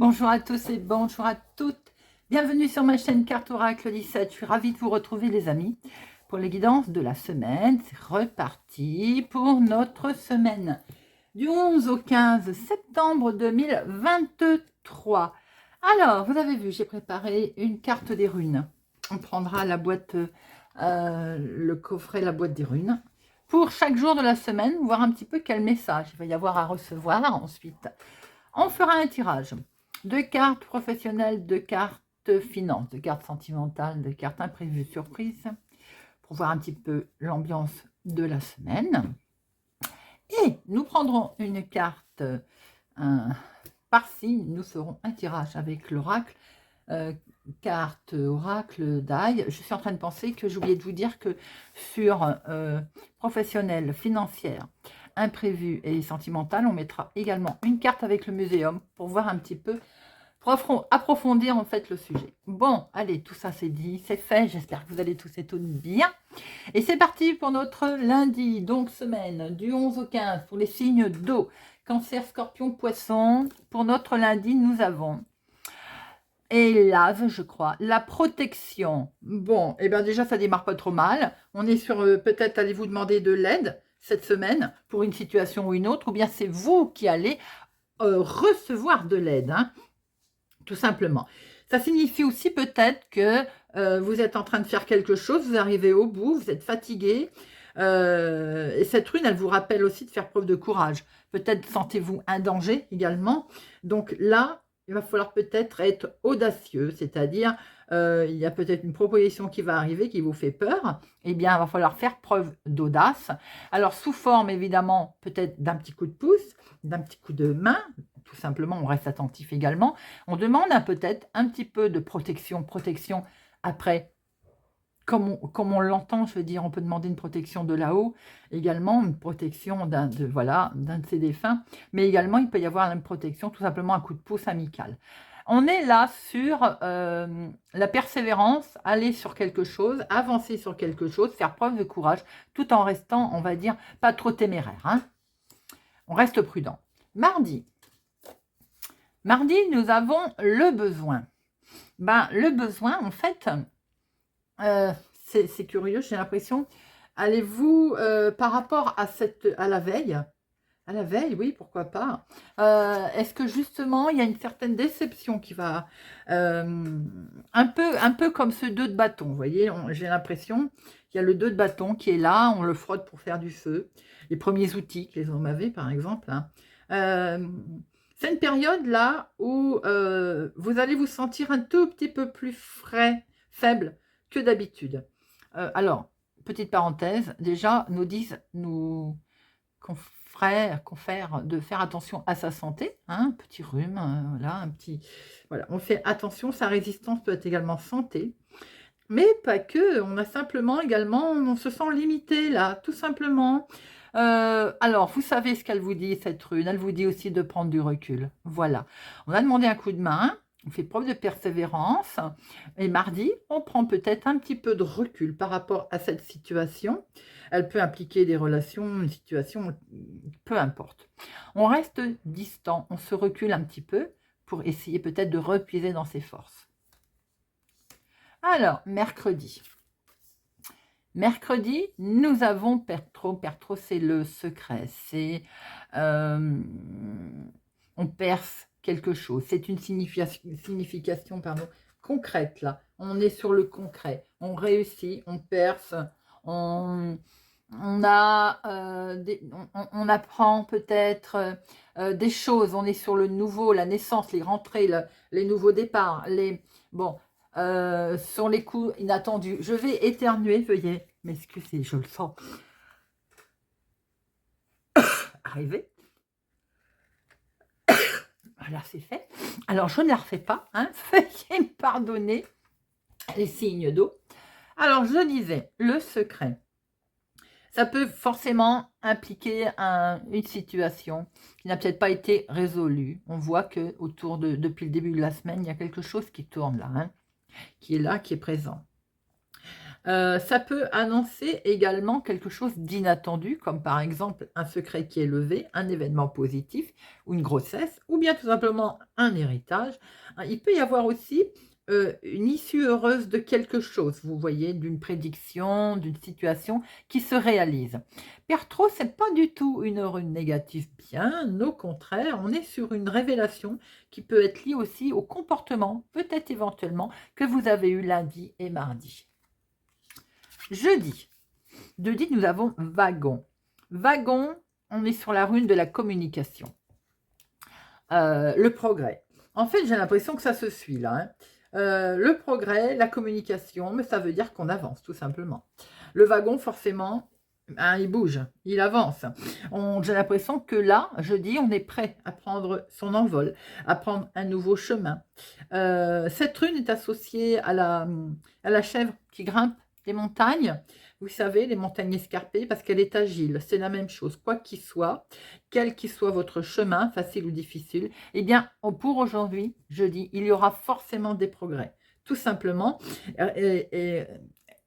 Bonjour à tous et bonjour à toutes. Bienvenue sur ma chaîne Carte Oracle 17. Je suis ravie de vous retrouver les amis pour les guidances de la semaine. C'est reparti pour notre semaine du 11 au 15 septembre 2023. Alors, vous avez vu, j'ai préparé une carte des runes. On prendra la boîte, le coffret, la boîte des runes. Pour chaque jour de la semaine, voir un petit peu quel message il va y avoir à recevoir. Ensuite, on fera un tirage de cartes professionnelles, de cartes finances, de cartes sentimentales, de cartes imprévues surprises, pour voir un petit peu l'ambiance de la semaine. Et nous prendrons une carte par signe, nous ferons un tirage avec l'oracle, carte oracle d'ail. Je suis en train de penser que j'ai oublié de vous dire que sur professionnelle, financière, imprévue et sentimentale, on mettra également une carte avec le muséum pour voir un petit peu, pour approfondir en fait le sujet. Bon, allez, tout ça c'est dit, c'est fait. J'espère que vous allez tous et toutes bien. Et c'est parti pour notre lundi, donc semaine du 11 au 15 pour les signes d'eau. Cancer, Scorpion, Poisson. Pour notre lundi, nous avons et lave, je crois, la protection. Bon, et bien déjà, ça démarre pas trop mal. On est sur, peut-être allez-vous demander de l'aide cette semaine pour une situation ou une autre, ou bien c'est vous qui allez recevoir de l'aide, hein, tout simplement. Ça signifie aussi peut-être que vous êtes en train de faire quelque chose, vous arrivez au bout, vous êtes fatigué, et cette rune, elle vous rappelle aussi de faire preuve de courage. Peut-être sentez-vous un danger également. Donc là, il va falloir peut-être être audacieux, c'est-à-dire il y a peut-être une proposition qui va arriver qui vous fait peur. Eh bien, il va falloir faire preuve d'audace. Alors, sous forme, évidemment, peut-être d'un petit coup de pouce, d'un petit coup de main, tout simplement, on reste attentif également. On demande peut-être un petit peu de protection après. Comme on l'entend, je veux dire, on peut demander une protection de là-haut, également une protection d'un de ses défunts, mais également il peut y avoir une protection, tout simplement un coup de pouce amical. On est là sur la persévérance, aller sur quelque chose, avancer sur quelque chose, faire preuve de courage, tout en restant, on va dire, pas trop téméraire, hein. On reste prudent. Mardi, nous avons le besoin. Le besoin, en fait, c'est curieux, j'ai l'impression. Allez-vous, par rapport à la veille, oui, pourquoi pas. Est-ce que justement, il y a une certaine déception qui va, un peu comme ce 2 de bâton, vous voyez, j'ai l'impression qu'il y a le 2 de bâton qui est là, on le frotte pour faire du feu. Les premiers outils que les hommes avaient, par exemple, hein. C'est une période là où vous allez vous sentir un tout petit peu plus frais, faible que d'habitude. Alors, petite parenthèse, déjà, nous disent nos confrères de faire attention à sa santé, hein, petit rhume, voilà, voilà, on fait attention, sa résistance peut être également santé, mais pas que, on a simplement également, on se sent limité là, tout simplement. Alors, vous savez ce qu'elle vous dit, cette rune, elle vous dit aussi de prendre du recul, voilà. On a demandé un coup de main, on fait preuve de persévérance, et mardi, on prend peut-être un petit peu de recul par rapport à cette situation. Elle peut impliquer des relations, une situation, peu importe. On reste distant, on se recule un petit peu pour essayer peut-être de repuiser dans ses forces. Alors, mercredi. Mercredi, nous avons Pertro. Pertro, c'est le secret. C'est on perce quelque chose. C'est une signification concrète là. On est sur le concret. On réussit, on perce, on apprend peut-être des choses. On est sur le nouveau, la naissance, les rentrées, les nouveaux départs. Sur les coups inattendus. Je vais éternuer, veuillez m'excuser, je le sens arriver. Voilà, c'est fait. Alors, je ne la refais pas, hein. Veuillez me pardonner les signes d'eau. Alors, je disais, le secret. Ça peut forcément impliquer une situation qui n'a peut-être pas été résolue. On voit que depuis le début de la semaine, il y a quelque chose qui tourne là, hein, qui est présent. Ça peut annoncer également quelque chose d'inattendu, comme par exemple un secret qui est levé, un événement positif ou une grossesse, ou bien tout simplement un héritage. Il peut y avoir aussi une issue heureuse de quelque chose, vous voyez, d'une prédiction, d'une situation qui se réalise. Perdre trop, c'est pas du tout une rune négative, bien au contraire, on est sur une révélation qui peut être liée aussi au comportement, peut-être éventuellement, que vous avez eu lundi et mardi. Jeudi, nous avons wagon. Wagon, on est sur la rune de la communication. Le progrès. En fait, j'ai l'impression que ça se suit là. Hein. Le progrès, la communication, mais ça veut dire qu'on avance tout simplement. Le wagon, forcément, hein, il bouge, il avance. J'ai l'impression que là, jeudi, on est prêt à prendre son envol, à prendre un nouveau chemin. Cette rune est associée à la chèvre qui grimpe des montagnes. Vous savez, les montagnes escarpées, parce qu'elle est agile. C'est la même chose, quoi qu'il soit, quel qu'il soit votre chemin, facile ou difficile, eh bien, pour aujourd'hui, jeudi, il y aura forcément des progrès. Tout simplement. Et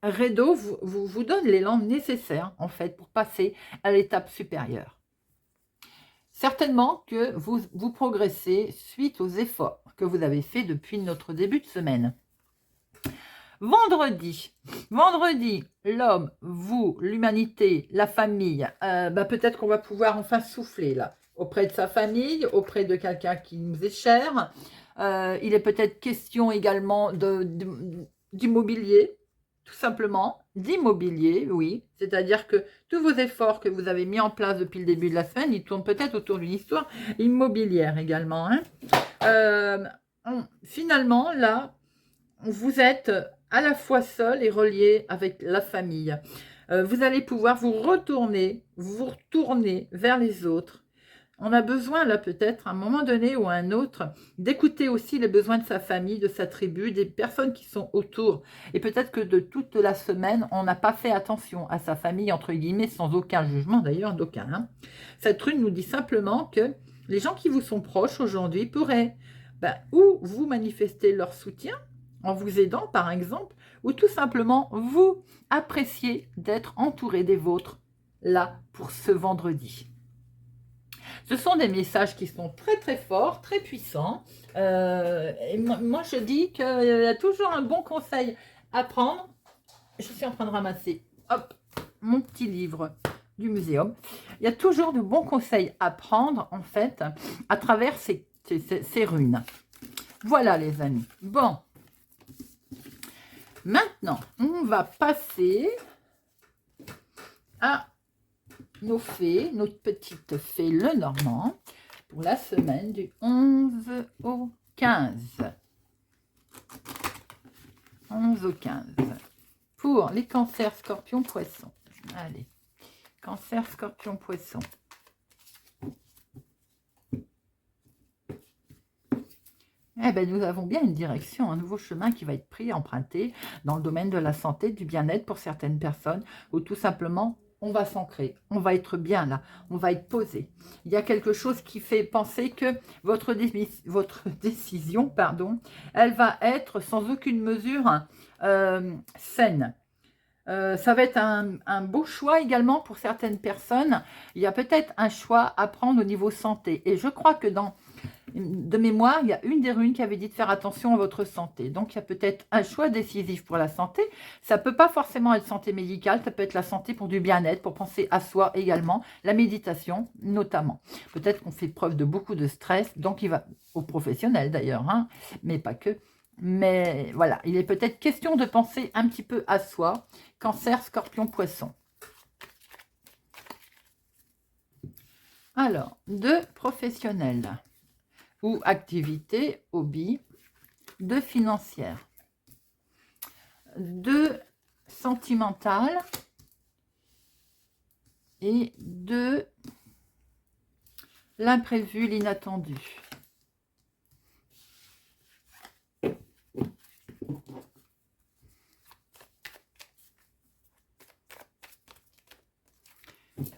Redo vous donne l'élan nécessaire, en fait, pour passer à l'étape supérieure. Certainement que vous progressez suite aux efforts que vous avez faits depuis notre début de semaine. Vendredi, l'homme, vous, l'humanité, la famille, peut-être qu'on va pouvoir enfin souffler là, auprès de sa famille, auprès de quelqu'un qui nous est cher. Il est peut-être question également d'immobilier, tout simplement, d'immobilier, oui. C'est-à-dire que tous vos efforts que vous avez mis en place depuis le début de la semaine, ils tournent peut-être autour d'une histoire immobilière également. Hein. Finalement, là, vous êtes à la fois seul et relié avec la famille. Vous allez pouvoir vous retourner vers les autres. On a besoin là peut-être à un moment donné ou à un autre d'écouter aussi les besoins de sa famille, de sa tribu, des personnes qui sont autour. Et peut-être que de toute la semaine, on n'a pas fait attention à sa famille, entre guillemets, sans aucun jugement d'ailleurs, d'aucun. Hein. Cette rune nous dit simplement que les gens qui vous sont proches aujourd'hui pourraient ou vous manifester leur soutien, en vous aidant par exemple, ou tout simplement vous apprécier d'être entouré des vôtres là pour ce vendredi. Ce sont des messages qui sont très très forts, très puissants. Et moi je dis qu'il y a toujours un bon conseil à prendre. Je suis en train de ramasser mon petit livre du muséum. Il y a toujours de bons conseils à prendre en fait à travers ces runes. Voilà les amis. Bon. Maintenant, on va passer à nos fées, notre petite fée Lenormand, pour la semaine du 11 au 15. 11 au 15. Pour les cancers, scorpions, poissons. Allez, cancer, scorpion, poisson. Eh bien, nous avons bien une direction, un nouveau chemin qui va être pris, emprunté dans le domaine de la santé, du bien-être pour certaines personnes, ou tout simplement, on va s'ancrer, on va être bien là, on va être posé. Il y a quelque chose qui fait penser que votre décision, elle va être sans aucune mesure saine. Ça va être un beau choix également pour certaines personnes. Il y a peut-être un choix à prendre au niveau santé. Et je crois que de mémoire, il y a une des runes qui avait dit de faire attention à votre santé. Donc, il y a peut-être un choix décisif pour la santé. Ça ne peut pas forcément être santé médicale, ça peut être la santé pour du bien-être, pour penser à soi également, la méditation notamment. Peut-être qu'on fait preuve de beaucoup de stress, donc il va, aux professionnels d'ailleurs, hein, mais pas que. Mais voilà, il est peut-être question de penser un petit peu à soi. Cancer, scorpion, poisson. Alors, de professionnels ou activité, hobby, de financière, de sentimental et de l'imprévu, l'inattendu.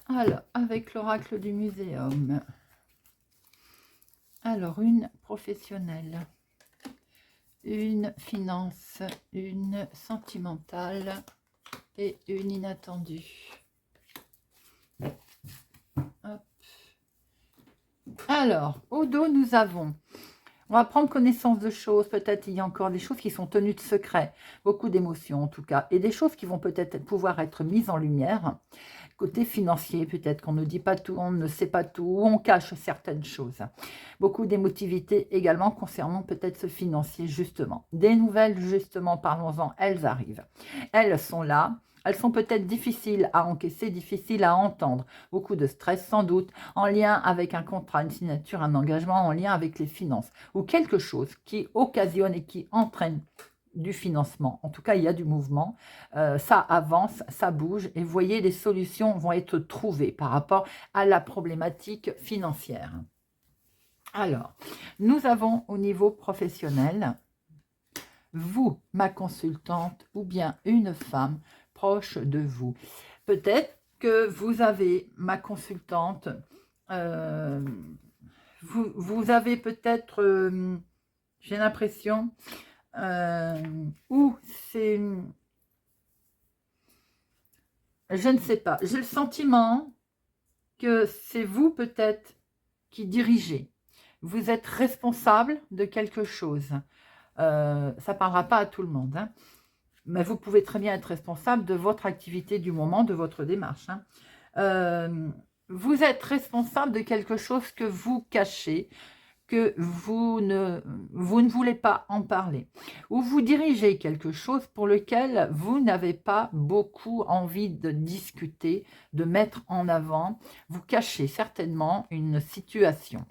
Alors, avec l'oracle du muséum. Alors, une professionnelle, une finance, une sentimentale et une inattendue. Hop. Alors, au dos, nous avons... On va prendre connaissance de choses, peut-être il y a encore des choses qui sont tenues de secret, beaucoup d'émotions en tout cas, et des choses qui vont peut-être pouvoir être mises en lumière. Côté financier, peut-être qu'on ne dit pas tout, on ne sait pas tout, on cache certaines choses. Beaucoup d'émotivité également concernant peut-être ce financier justement. Des nouvelles justement, parlons-en, elles arrivent. Elles sont là. Elles sont peut-être difficiles à encaisser, difficiles à entendre. Beaucoup de stress sans doute, en lien avec un contrat, une signature, un engagement, en lien avec les finances. Ou quelque chose qui occasionne et qui entraîne du financement. En tout cas, il y a du mouvement. Ça avance, ça bouge. Et vous voyez, les solutions vont être trouvées par rapport à la problématique financière. Alors, nous avons au niveau professionnel, vous, ma consultante, ou bien une femme proche de vous. Peut-être que vous avez, ma consultante, vous avez peut-être, j'ai l'impression, ou c'est, je ne sais pas, j'ai le sentiment que c'est vous peut-être qui dirigez. Vous êtes responsable de quelque chose. Ça ne parlera pas à tout le monde, hein. Mais vous pouvez très bien être responsable de votre activité du moment, de votre démarche. Vous êtes responsable de quelque chose que vous cachez, que vous ne voulez pas en parler. Ou vous dirigez quelque chose pour lequel vous n'avez pas beaucoup envie de discuter, de mettre en avant. Vous cachez certainement une situation.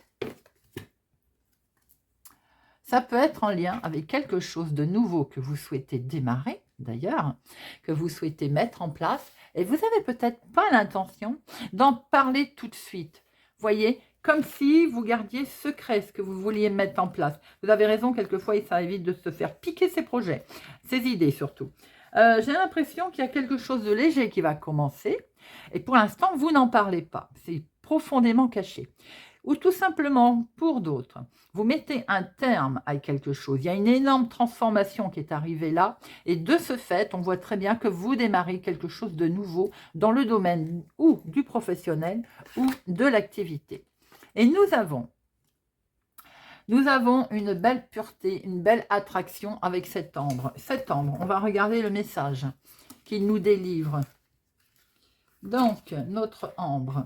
Ça peut être en lien avec quelque chose de nouveau que vous souhaitez démarrer, d'ailleurs, que vous souhaitez mettre en place, et vous n'avez peut-être pas l'intention d'en parler tout de suite. Voyez, comme si vous gardiez secret ce que vous vouliez mettre en place. Vous avez raison, quelquefois, ça évite de se faire piquer ses projets, ses idées surtout. J'ai l'impression qu'il y a quelque chose de léger qui va commencer, et pour l'instant, vous n'en parlez pas. C'est profondément caché. Ou tout simplement, pour d'autres, vous mettez un terme à quelque chose. Il y a une énorme transformation qui est arrivée là. Et de ce fait, on voit très bien que vous démarrez quelque chose de nouveau dans le domaine ou du professionnel ou de l'activité. Et nous avons une belle pureté, une belle attraction avec cet ambre. Cet ambre, on va regarder le message qu'il nous délivre. Donc, notre ambre.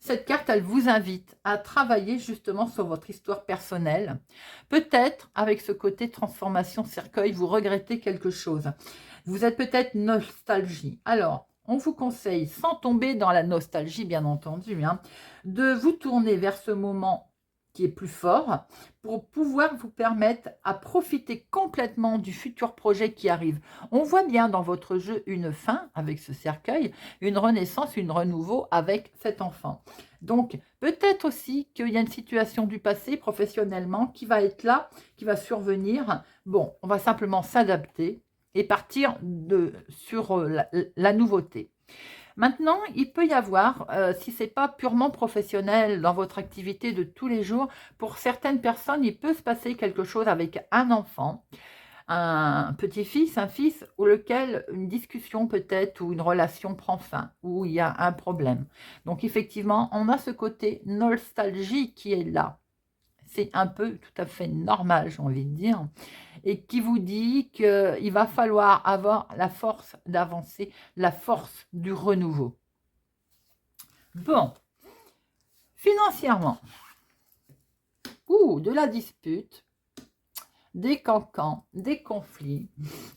Cette carte, elle vous invite à travailler justement sur votre histoire personnelle. Peut-être, avec ce côté transformation cercueil, vous regrettez quelque chose. Vous êtes peut-être nostalgie. Alors, on vous conseille, sans tomber dans la nostalgie, bien entendu, hein, de vous tourner vers ce moment qui est plus fort pour pouvoir vous permettre à profiter complètement du futur projet qui arrive. On voit bien dans votre jeu une fin avec ce cercueil, une renaissance, une renouveau avec cet enfant. Donc, peut-être aussi qu'il y a une situation du passé professionnellement qui va être là, qui va survenir. Bon, on va simplement s'adapter et partir sur la nouveauté. Maintenant, il peut y avoir, si ce n'est pas purement professionnel dans votre activité de tous les jours, pour certaines personnes, il peut se passer quelque chose avec un enfant, un petit-fils, un fils, ou lequel une discussion peut-être ou une relation prend fin, où il y a un problème. Donc effectivement, on a ce côté nostalgie qui est là. C'est un peu tout à fait normal, j'ai envie de dire, et qui vous dit qu'il va falloir avoir la force d'avancer, la force du renouveau. Bon, financièrement, de la dispute, des cancans, des conflits,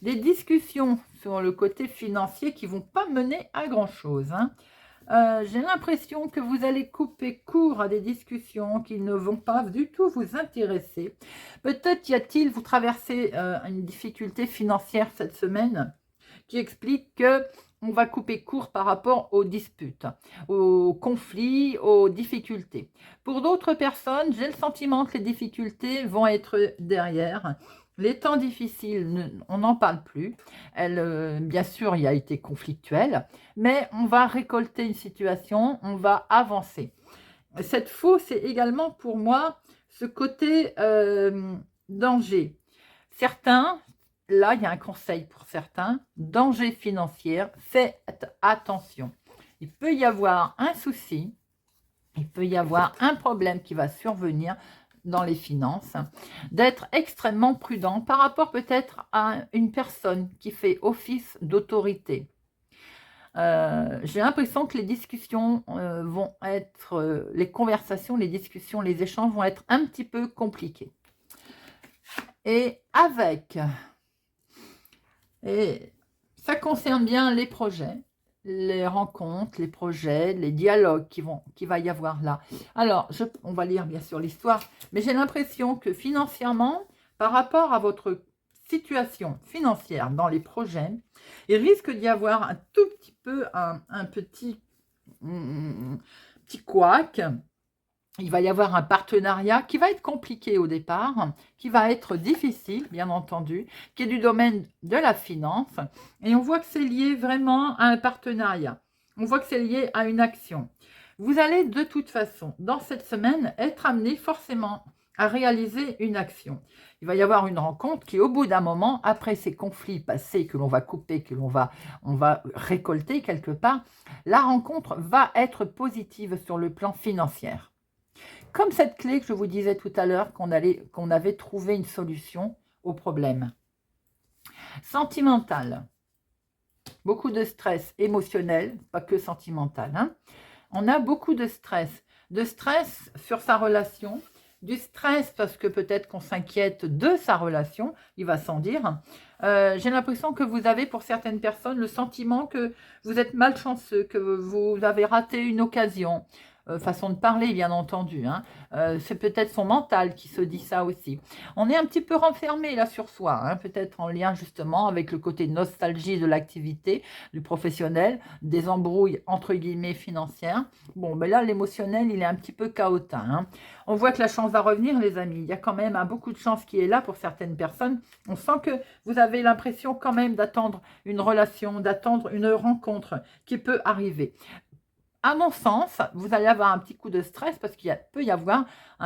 des discussions sur le côté financier qui ne vont pas mener à grand-chose, hein. J'ai l'impression que vous allez couper court à des discussions qui ne vont pas du tout vous intéresser. Peut-être vous traversez une difficulté financière cette semaine qui explique que on va couper court par rapport aux disputes, aux conflits, aux difficultés. Pour d'autres personnes, j'ai le sentiment que les difficultés vont être derrière. Les temps difficiles, on n'en parle plus. Bien sûr, il y a été conflictuel, mais on va récolter une situation, on va avancer. Cette faux, c'est également pour moi ce côté danger. Certains là, il y a un conseil pour certains. Danger financier, faites attention. Il peut y avoir un souci, il peut y avoir un problème qui va survenir dans les finances, d'être extrêmement prudent par rapport peut-être à une personne qui fait office d'autorité. J'ai l'impression que les discussions vont être, les conversations, les discussions, les échanges vont être un petit peu compliqués. Et ça concerne bien les projets, les rencontres, les projets, les dialogues qu'il va y avoir là. Alors, on va lire bien sûr l'histoire, mais j'ai l'impression que financièrement, par rapport à votre situation financière dans les projets, il risque d'y avoir un tout petit peu un petit couac. Il va y avoir un partenariat qui va être compliqué au départ, qui va être difficile, bien entendu, qui est du domaine de la finance. Et on voit que c'est lié vraiment à un partenariat. On voit que c'est lié à une action. Vous allez de toute façon, dans cette semaine, être amené forcément à réaliser une action. Il va y avoir une rencontre qui, au bout d'un moment, après ces conflits passés que l'on va couper, on va récolter quelque part, la rencontre va être positive sur le plan financier. Comme cette clé que je vous disais tout à l'heure, qu'on avait trouvé une solution au problème. Sentimental. Beaucoup de stress émotionnel, pas que sentimental. Hein. On a beaucoup de stress. De stress sur sa relation, du stress parce que peut-être qu'on s'inquiète de sa relation, il va sans dire. J'ai l'impression que vous avez pour certaines personnes le sentiment que vous êtes malchanceux, que vous avez raté une occasion. Façon de parler, bien entendu. Hein. C'est peut-être son mental qui se dit ça aussi. On est un petit peu renfermé là sur soi, hein, peut-être en lien justement avec le côté nostalgie de l'activité, du professionnel, des embrouilles entre guillemets financières. Bon, mais là, l'émotionnel, il est un petit peu chaotique. Hein. On voit que la chance va revenir, les amis. Il y a quand même beaucoup de chance qui est là pour certaines personnes. On sent que vous avez l'impression quand même d'attendre une relation, d'attendre une rencontre qui peut arriver. À mon sens, vous allez avoir un petit coup de stress parce qu'il peut y avoir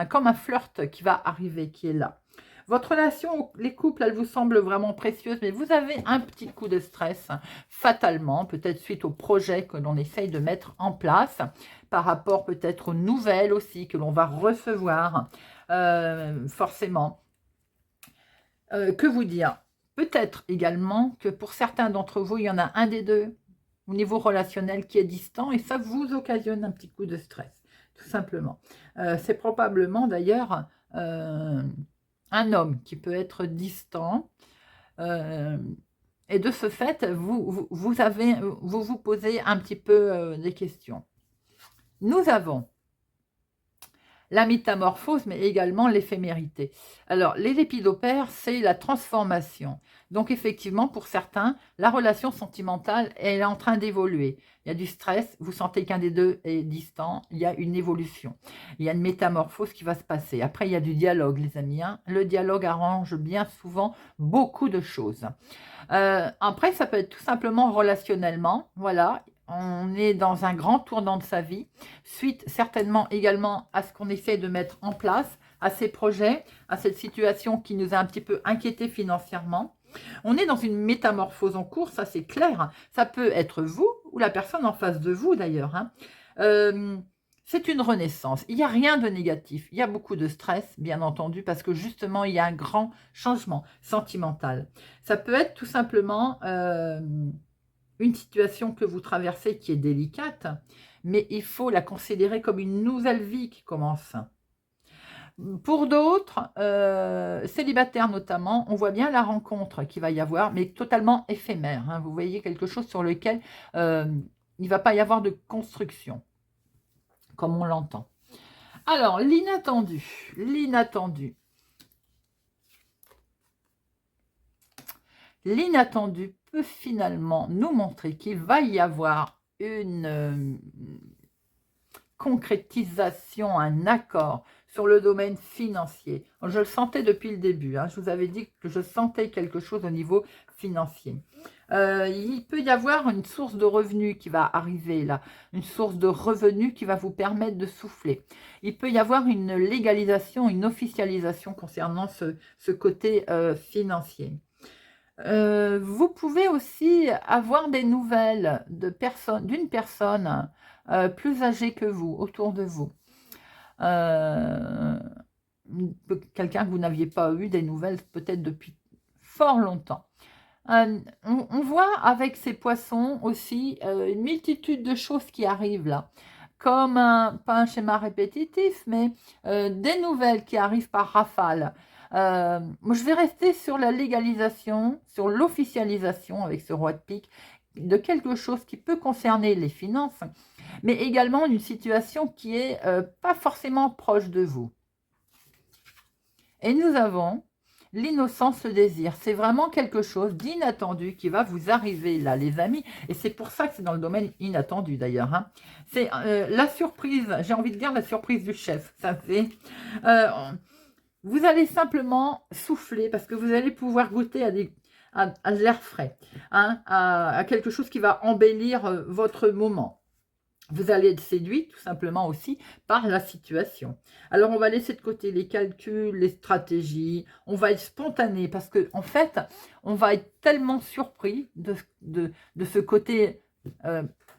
comme un flirt qui va arriver, qui est là. Votre relation, les couples, elle vous semble vraiment précieuse, mais vous avez un petit coup de stress, fatalement, peut-être suite au projet que l'on essaye de mettre en place, par rapport peut-être aux nouvelles aussi que l'on va recevoir, forcément. Que vous dire? Peut-être également que pour certains d'entre vous, il y en a un des deux au niveau relationnel qui est distant et ça vous occasionne un petit coup de stress, tout simplement. C'est probablement d'ailleurs un homme qui peut être distant et de ce fait, vous vous posez un petit peu des questions. Nous avons la métamorphose, mais également l'éphémérité. Alors, les lépidopères, c'est la transformation. Donc, effectivement, pour certains, la relation sentimentale, elle est en train d'évoluer. Il y a du stress, vous sentez qu'un des deux est distant, il y a une évolution. Il y a une métamorphose qui va se passer. Après, il y a du dialogue, les amis. Hein. Le dialogue arrange bien souvent beaucoup de choses. Après, ça peut être tout simplement relationnellement. Voilà, on est dans un grand tournant de sa vie, suite certainement également à ce qu'on essaie de mettre en place, à ces projets, à cette situation qui nous a un petit peu inquiétés financièrement. On est dans une métamorphose en cours, ça c'est clair. Ça peut être vous ou la personne en face de vous d'ailleurs. Hein. C'est une renaissance. Il n'y a rien de négatif. Il y a beaucoup de stress, bien entendu, parce que justement, il y a un grand changement sentimental. Ça peut être tout simplement une situation que vous traversez qui est délicate, mais il faut la considérer comme une nouvelle vie qui commence. Pour d'autres, célibataires notamment, on voit bien la rencontre qu'il va y avoir, mais totalement éphémère. Hein. Vous voyez quelque chose sur lequel il ne va pas y avoir de construction, comme on l'entend. Alors, l'inattendu. L'inattendu. L'inattendu peut finalement nous montrer qu'il va y avoir une concrétisation, un accord sur le domaine financier. Je le sentais depuis le début. Hein. Je vous avais dit que je sentais quelque chose au niveau financier. Il peut y avoir une source de revenus qui va arriver là, une source de revenus qui va vous permettre de souffler. Il peut y avoir une légalisation, une officialisation concernant ce côté financier. Vous pouvez aussi avoir des nouvelles d'une personne plus âgée que vous, autour de vous. Quelqu'un que vous n'aviez pas eu des nouvelles peut-être depuis fort longtemps. On voit avec ces poissons aussi une multitude de choses qui arrivent là, comme pas un schéma répétitif, mais des nouvelles qui arrivent par rafale. Moi, je vais rester sur la légalisation, sur l'officialisation avec ce roi de pique, de quelque chose qui peut concerner les finances, mais également une situation qui est pas forcément proche de vous. Et nous avons l'innocence, le désir. C'est vraiment quelque chose d'inattendu qui va vous arriver là, les amis. Et c'est pour ça que c'est dans le domaine inattendu d'ailleurs. Hein. C'est la surprise, j'ai envie de dire la surprise du chef. Ça fait... vous allez simplement souffler parce que vous allez pouvoir goûter à de l'air frais, hein, à quelque chose qui va embellir votre moment. Vous allez être séduit tout simplement aussi par la situation. Alors, on va laisser de côté les calculs, les stratégies. On va être spontané parce que en fait, on va être tellement surpris de ce côté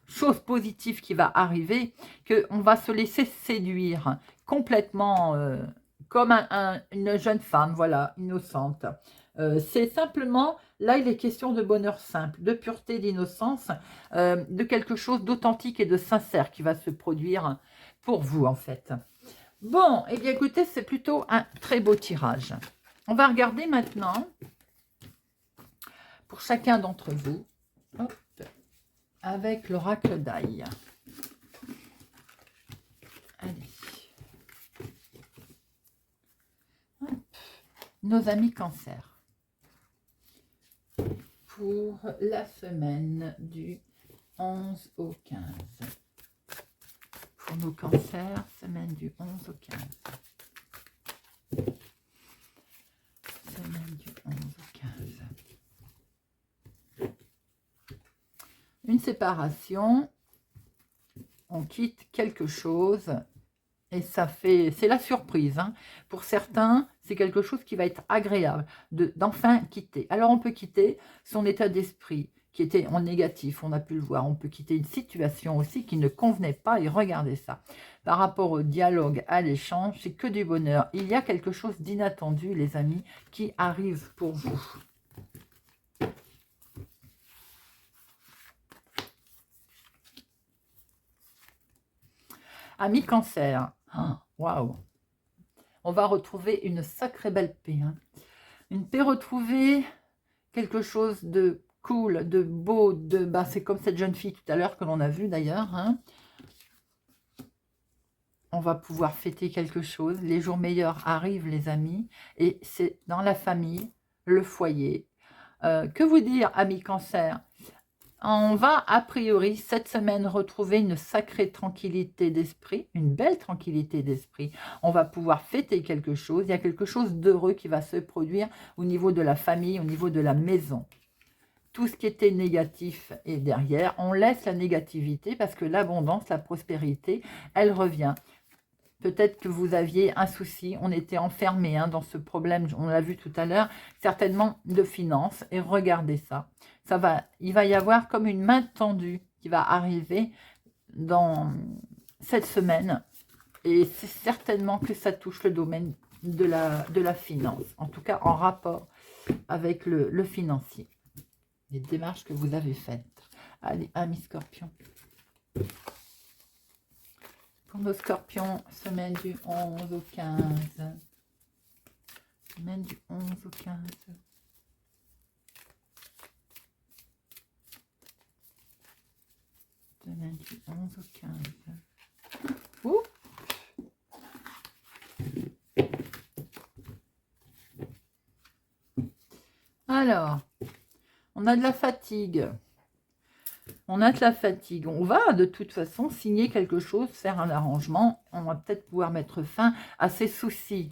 chose positive qui va arriver qu'on va se laisser séduire complètement comme une jeune femme, voilà, innocente. C'est simplement, là il est question de bonheur simple, de pureté, d'innocence, de quelque chose d'authentique et de sincère qui va se produire pour vous en fait. Bon, et bien écoutez, c'est plutôt un très beau tirage. On va regarder maintenant, pour chacun d'entre vous, hop, avec l'oracle d'ail. Allez. Hop. Nos amis cancer. Pour la semaine du 11 au 15. Pour nos cancers, semaine du 11 au 15. Semaine du 11 au 15. Une séparation. On quitte quelque chose. Et ça fait, c'est la surprise. Hein. Pour certains, c'est quelque chose qui va être agréable d'enfin quitter. Alors, on peut quitter son état d'esprit qui était en négatif, on a pu le voir. On peut quitter une situation aussi qui ne convenait pas et regardez ça. Par rapport au dialogue, à l'échange, c'est que du bonheur. Il y a quelque chose d'inattendu, les amis, qui arrive pour vous. Amis cancer, waouh, on va retrouver une sacrée belle paix. Hein. Une paix retrouvée, quelque chose de cool, de beau, bah, c'est comme cette jeune fille tout à l'heure que l'on a vue d'ailleurs. Hein. On va pouvoir fêter quelque chose. Les jours meilleurs arrivent, les amis. Et c'est dans la famille, le foyer. Que vous dire, amis cancer? On va, a priori, cette semaine, retrouver une sacrée tranquillité d'esprit, une belle tranquillité d'esprit. On va pouvoir fêter quelque chose. Il y a quelque chose d'heureux qui va se produire au niveau de la famille, au niveau de la maison. Tout ce qui était négatif est derrière. On laisse la négativité parce que l'abondance, la prospérité, elle revient. Peut-être que vous aviez un souci, on était enfermé hein, dans ce problème, on l'a vu tout à l'heure, certainement de finances. Et regardez ça. Il va y avoir comme une main tendue qui va arriver dans cette semaine. Et c'est certainement que ça touche le domaine de la finance. En tout cas, en rapport avec le financier. Les démarches que vous avez faites. Allez, amis scorpions. Pour nos scorpions, semaine du 11 au 15. Semaine du 11 au 15. Semaine du 11 au 15. Ouh. Alors, on a de la fatigue. On a de la fatigue. On va de toute façon signer quelque chose, faire un arrangement. On va peut-être pouvoir mettre fin à ces soucis.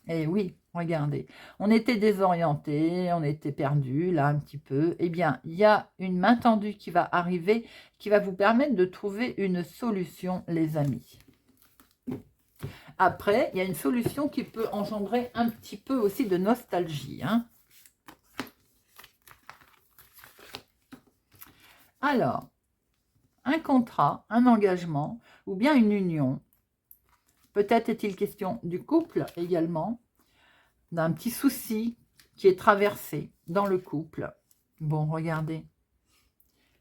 Et oui, regardez. On était désorienté, on était perdu là un petit peu. Eh bien, il y a une main tendue qui va arriver, qui va vous permettre de trouver une solution, les amis. Après, il y a une solution qui peut engendrer un petit peu aussi de nostalgie. Hein. Alors, un contrat, un engagement ou bien une union. Peut-être est-il question du couple également, d'un petit souci qui est traversé dans le couple. Bon, regardez.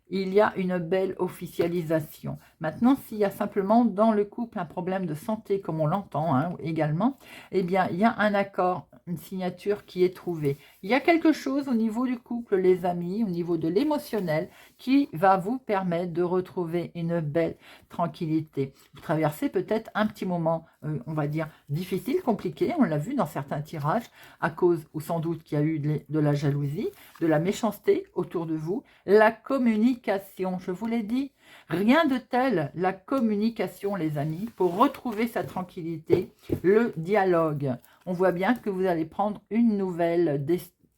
Il y a une belle officialisation. Maintenant, s'il y a simplement dans le couple un problème de santé, comme on l'entend hein, également, eh bien, il y a un accord, une signature qui est trouvée. Il y a quelque chose au niveau du couple, les amis, au niveau de l'émotionnel, qui va vous permettre de retrouver une belle tranquillité. Vous traversez peut-être un petit moment, on va dire, difficile, compliqué, on l'a vu dans certains tirages, à cause, ou sans doute, qu'il y a eu de la jalousie, de la méchanceté autour de vous, la communication, je vous l'ai dit, rien de tel, la communication, les amis, pour retrouver sa tranquillité, le dialogue. On voit bien que vous allez prendre une nouvelle,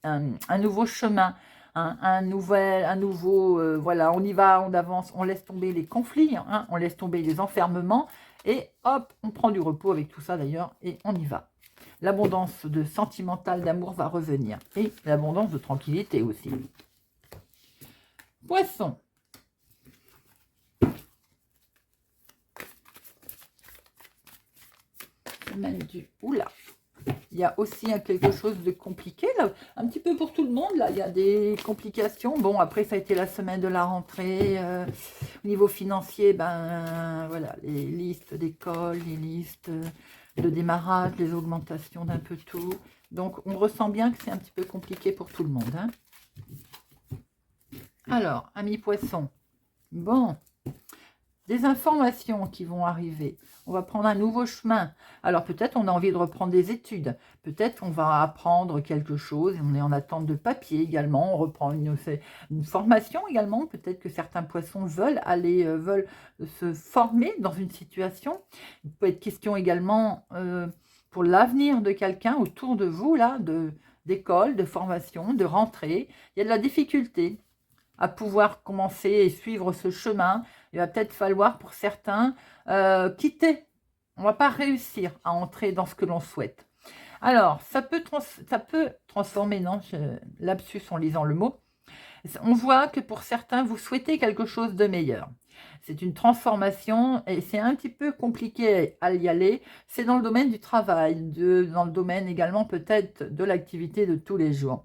un nouveau chemin, un nouveau, voilà, on y va, on avance, on laisse tomber les conflits, hein, on laisse tomber les enfermements, et hop, on prend du repos avec tout ça d'ailleurs, et on y va. L'abondance de sentimental d'amour va revenir, et l'abondance de tranquillité aussi. Poisson. Semaine du... Oula. Il y a aussi quelque chose de compliqué, là, un petit peu pour tout le monde, là, il y a des complications. Bon, après, ça a été la semaine de la rentrée. Au niveau financier, ben, voilà, les listes d'école, les listes de démarrage, les augmentations d'un peu tout. Donc, on ressent bien que c'est un petit peu compliqué pour tout le monde. Hein. Alors, amis poissons, bon, des informations qui vont arriver. On va prendre un nouveau chemin. Alors peut-être on a envie de reprendre des études. Peut-être on va apprendre quelque chose. On est en attente de papier également. On reprend une formation également. Peut-être que certains poissons veulent se former dans une situation. Il peut être question également pour l'avenir de quelqu'un autour de vous, là, d'école, de formation, de rentrée. Il y a de la difficulté à pouvoir commencer et suivre ce chemin. Il va peut-être falloir pour certains quitter. On ne va pas réussir à entrer dans ce que l'on souhaite. Alors, ça peut transformer, non, lapsus en lisant le mot. On voit que pour certains, vous souhaitez quelque chose de meilleur. C'est une transformation et c'est un petit peu compliqué à y aller. C'est dans le domaine du travail, dans le domaine également peut-être de l'activité de tous les jours.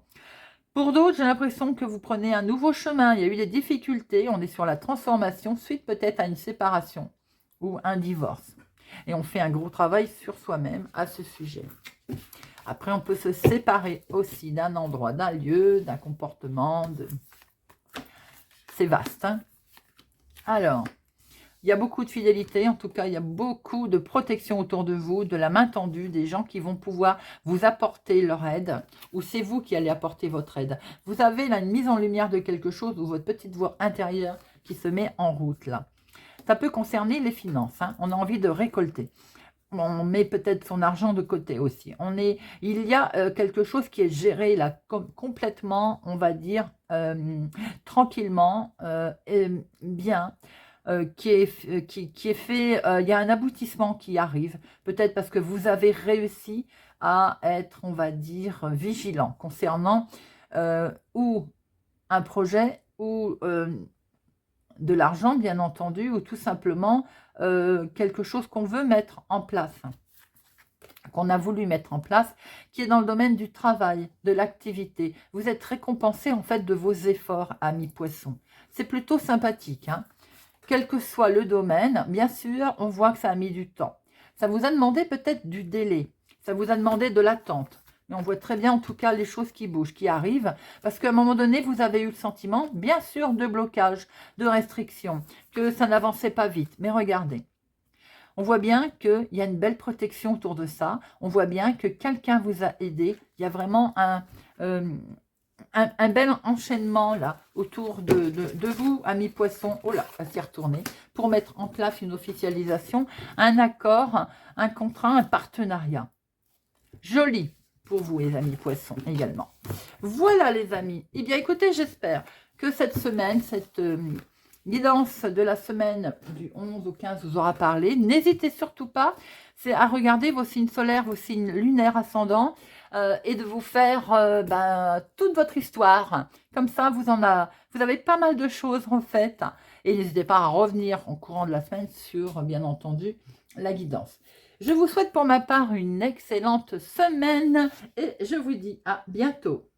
Pour d'autres, j'ai l'impression que vous prenez un nouveau chemin. Il y a eu des difficultés. On est sur la transformation, suite peut-être à une séparation ou un divorce. Et on fait un gros travail sur soi-même à ce sujet. Après, on peut se séparer aussi d'un endroit, d'un lieu, d'un comportement. C'est vaste. Hein. Alors, il y a beaucoup de fidélité, en tout cas, il y a beaucoup de protection autour de vous, de la main tendue, des gens qui vont pouvoir vous apporter leur aide, ou c'est vous qui allez apporter votre aide. Vous avez là une mise en lumière de quelque chose, ou votre petite voix intérieure qui se met en route là. Ça peut concerner les finances, hein. On a envie de récolter. On met peut-être son argent de côté aussi. Il y a quelque chose qui est géré là complètement, on va dire, tranquillement, et bien. Qui est fait, il y a un aboutissement qui arrive, peut-être parce que vous avez réussi à être, on va dire, vigilant concernant ou un projet ou de l'argent, bien entendu, ou tout simplement quelque chose qu'on veut mettre en place, qu'on a voulu mettre en place, qui est dans le domaine du travail, de l'activité. Vous êtes récompensé en fait de vos efforts, amis poissons. C'est plutôt sympathique, hein. Quel que soit le domaine, bien sûr, on voit que ça a mis du temps. Ça vous a demandé peut-être du délai. Ça vous a demandé de l'attente. Mais on voit très bien, en tout cas, les choses qui bougent, qui arrivent. Parce qu'à un moment donné, vous avez eu le sentiment, bien sûr, de blocage, de restriction, que ça n'avançait pas vite. Mais regardez, on voit bien qu'il y a une belle protection autour de ça. On voit bien que quelqu'un vous a aidé. Il y a vraiment un bel enchaînement là autour de vous, amis poissons, oh là, à s'y retourner, pour mettre en place une officialisation, un accord, un contrat, un partenariat. Joli pour vous, les amis poissons, également. Voilà, les amis. Eh bien, écoutez, j'espère que cette semaine, cette guidance de la semaine du 11 au 15 vous aura parlé. N'hésitez surtout pas, c'est à regarder vos signes solaires, vos signes lunaires ascendants, et de vous faire toute votre histoire. Comme ça, vous avez pas mal de choses refaites. Et n'hésitez pas à revenir en courant de la semaine sur, bien entendu, la guidance. Je vous souhaite pour ma part une excellente semaine et je vous dis à bientôt.